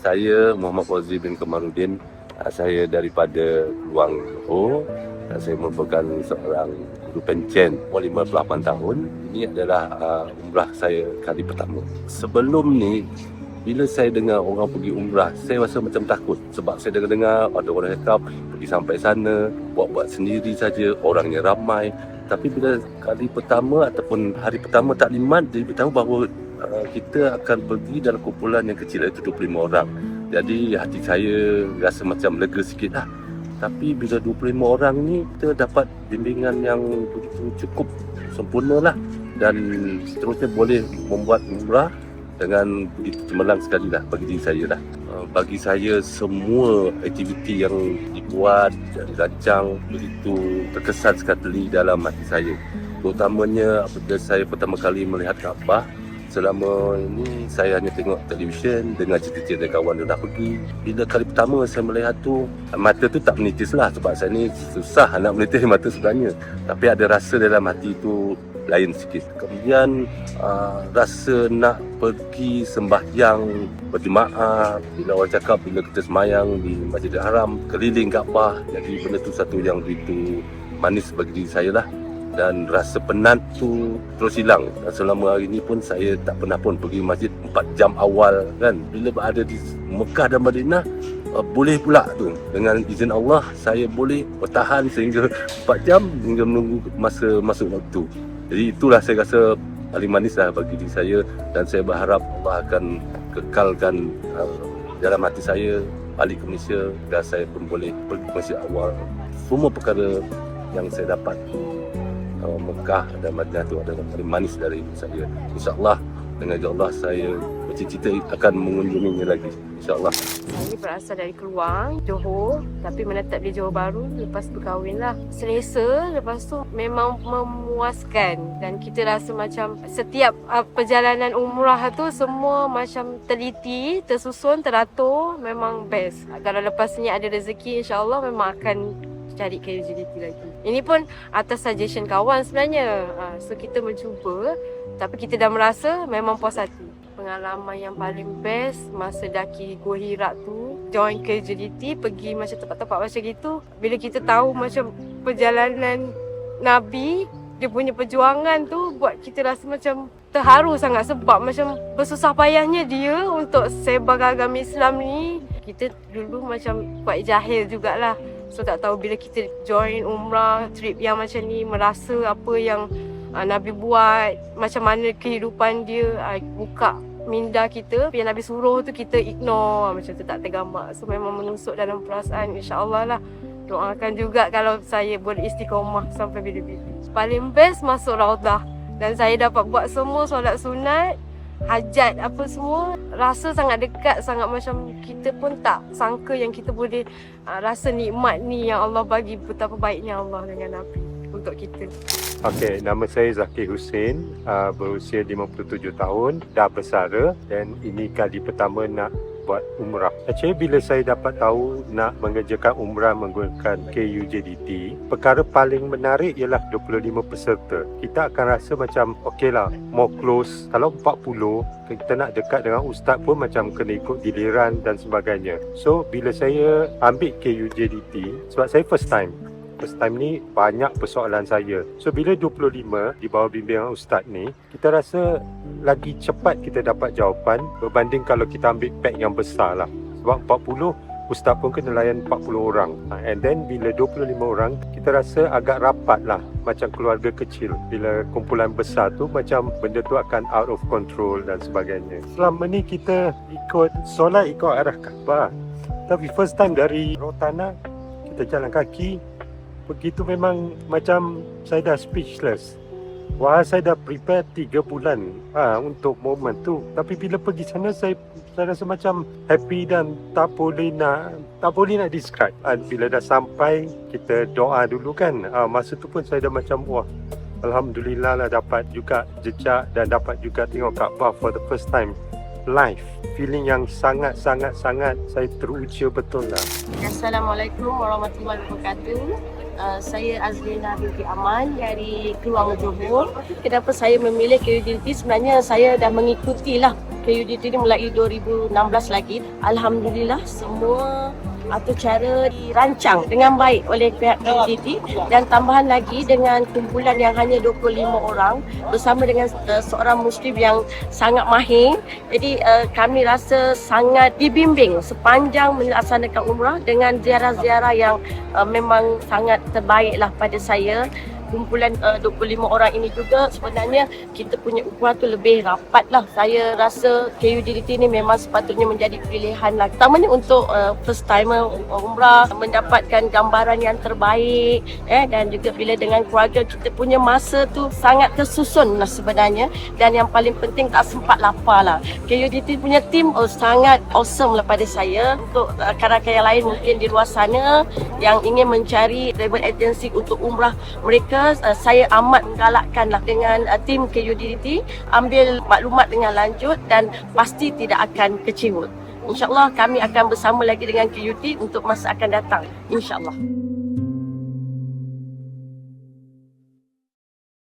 Saya Muhammad Fauzi bin Kamaruddin. Saya daripada Luang Johor. Saya merupakan seorang guru pencen umur 58 tahun. Ini adalah umrah saya kali pertama. Sebelum ni, bila saya dengar orang pergi umrah, saya rasa macam takut. Sebab saya dengar ada orang cakap pergi sampai sana, buat-buat sendiri saja, orangnya ramai. Tapi bila kali pertama ataupun hari pertama taklimat, dia beritahu bahawa kita akan pergi dalam kumpulan yang kecil, iaitu 25 orang. Jadi hati saya rasa macam lega sikit lah. Tapi bila 25 orang ni, kita dapat bimbingan yang begitu cukup sempurna lah. Dan seterusnya boleh membuat umrah dengan begitu cemerlang sekali lah bagi diri saya lah. Bagi saya semua aktiviti yang dibuat dan dirancang begitu terkesan sekali dalam hati saya. Terutamanya apabila saya pertama kali melihat Kaabah. Selama ini saya hanya tengok televisyen, dengar cerita-cerita kawan yang dah pergi. Bila kali pertama saya melihat tu, mata tu tak menitis lah, sebab saya ni susah nak menitis mata sebenarnya. Tapi ada rasa dalam hati tu lain sikit. Kemudian rasa nak pergi sembahyang berjemaah. Bila orang cakap bila kita sembahyang di Masjidil Haram, keliling Kaabah, jadi benda tu satu yang begitu manis bagi diri saya lah. Dan rasa penat tu terus hilang. Dan selama hari ni pun saya tak pernah pun pergi masjid 4 jam awal kan. Bila berada di Mekah dan Madinah, boleh pula tu. Dengan izin Allah, saya boleh bertahan sehingga 4 jam hingga menunggu masa masuk waktu. Jadi itulah saya rasa paling manis lah bagi diri saya. Dan saya berharap Allah akan kekalkan dalam hati saya balik ke Malaysia dan saya pun boleh pergi ke masjid awal. Semua perkara yang saya dapat Mekah dan Madinah itu adalah paling manis dari hidup saya. InsyaAllah dengan izin Allah saya bercita-cita akan mengunjunginya lagi, insyaAllah. Saya berasal dari Keluang, Johor, tapi menetap di Johor Bahru lepas berkahwin lah. Selesa, lepas tu memang memuaskan dan kita rasa macam setiap perjalanan umrah tu semua macam teliti, tersusun, teratur, memang best. Kalau lepas ni ada rezeki, insyaAllah memang akan cari KUJDT lagi. Ini pun atas suggestion kawan sebenarnya. So kita mencuba, tapi kita dah merasa memang puas hati. Pengalaman yang paling best masa daki Gua Hira tu, join KUJDT, pergi macam tempat-tempat macam gitu. Bila kita tahu macam perjalanan Nabi, dia punya perjuangan tu buat kita rasa macam terharu sangat sebab macam bersusah payahnya dia untuk sebar agama Islam ni. Kita dulu macam buat jahil jugalah. So tak tahu bila kita join umrah, trip yang macam ni, merasa apa yang Nabi buat, macam mana kehidupan dia, buka minda kita. Yang Nabi suruh tu kita ignore, macam tu tak tergambar. So memang menusuk dalam perasaan, insyaAllah lah. Doakan juga kalau saya boleh istiqomah sampai bila-bila. Paling best masuk Raudah. Dan saya dapat buat semua solat sunat, hajat apa semua, rasa sangat dekat, sangat macam kita pun tak sangka yang kita boleh rasa nikmat ni yang Allah bagi. Betapa baiknya Allah dengan Nabi untuk kita. Okey, nama saya Zakir Hussein, berusia 57 tahun, dah bersara dan ini kali pertama nak buat umrah. Actually bila saya dapat tahu nak mengerjakan umrah menggunakan KUJDT, perkara paling menarik ialah 25 peserta. Kita akan rasa macam okey lah, more close. Kalau 40, kita nak dekat dengan ustaz pun macam kena ikut giliran dan sebagainya. So bila saya ambil KUJDT, sebab saya first time ni banyak persoalan saya. So bila 25 di bawah bimbingan ustaz ni, kita rasa lagi cepat kita dapat jawapan berbanding kalau kita ambil pack yang besar lah. Sebab 40, ustaz pun kena layan 40 orang. And then bila 25 orang, kita rasa agak rapat lah, macam keluarga kecil. Bila kumpulan besar tu, macam benda tu akan out of control dan sebagainya. Selama ni kita ikut solat, ikut arah Kaabah. Tapi first time dari Rotana, kita jalan kaki. Begitu memang macam saya dah speechless. Wah, saya dah prepare 3 bulan untuk momen tu. Tapi bila pergi sana saya rasa macam happy dan tak boleh nak describe. Bila dah sampai, kita doa dulu kan. Masa tu pun saya dah macam wah, alhamdulillah lah dapat juga jejak dan dapat juga tengok Kaabah for the first time live. Feeling yang sangat saya teruja betul lah. Assalamualaikum warahmatullahi wabarakatuh. Saya Azlina binti Aman dari Keluang Johor. Kenapa saya memilih KUJDT? Sebenarnya saya dah mengikutilah KUDT ni mulai 2016 lagi. Alhamdulillah semua atau cara dirancang dengan baik oleh pihak KUDT dan tambahan lagi dengan kumpulan yang hanya 25 orang bersama dengan seorang muslim yang sangat mahir. Jadi kami rasa sangat dibimbing sepanjang melaksanakan umrah dengan ziarah-ziarah yang memang sangat terbaiklah pada saya. Kumpulan 25 orang ini juga sebenarnya kita punya ukuran tu lebih rapat lah. Saya rasa KUDT ni memang sepatutnya menjadi pilihan lah. Terutamanya untuk first timer umrah, mendapatkan gambaran yang terbaik dan juga bila dengan keluarga kita punya masa tu sangat tersusun lah sebenarnya. Dan yang paling penting tak sempat lapar lah. KUDT punya tim sangat awesome lah pada saya. Untuk rakan-rakan yang lain mungkin di luar sana yang ingin mencari travel agency untuk umrah mereka, saya amat menggalakkanlah dengan tim KUDT ambil maklumat dengan lanjut dan pasti tidak akan kecewa. InsyaAllah kami akan bersama lagi dengan KUDT untuk masa akan datang. InsyaAllah.